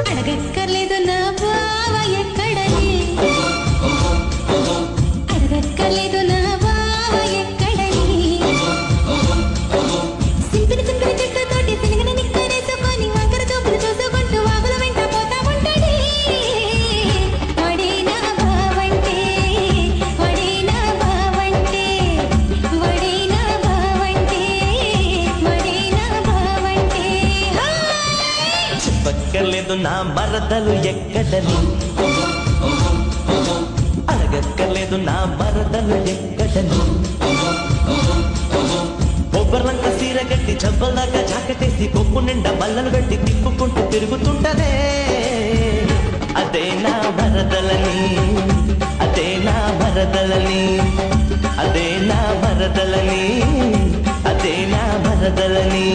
అడగక్కర్లేదు నా బావ ఎక్కడని, అడగక్కర్లేదు నా బావ ఎక్కడని. సింపిరి సింపిరి చెట్టుతోటి సిలిగిన నిక్కరేసుకొని వంకర చూపులు చూసుకుంటూ వాగుల వెంట పోతా ఉంటాడే. వాడే నా బావంటే, వాడే నా బావంటే, వాడే నా బావంటే, వాడే నా బావంటే. చెప్పక్కర్లేదు నా మరదలు ఎక్కడని, అడగక్కర్లేదు నా మరదలు ఎక్కడని. బొబ్బర్లంక సీర కట్టి చబ్బల్దాకా జాకెటేసి కొప్పు నిండా బల్లలు పెట్టి తిప్పుకుంటూ తిరుగుతుంటదే. అదే నా మరదలని, అదే నా మరదలని, అదే నా మరదలని, అదే నా మరదలని.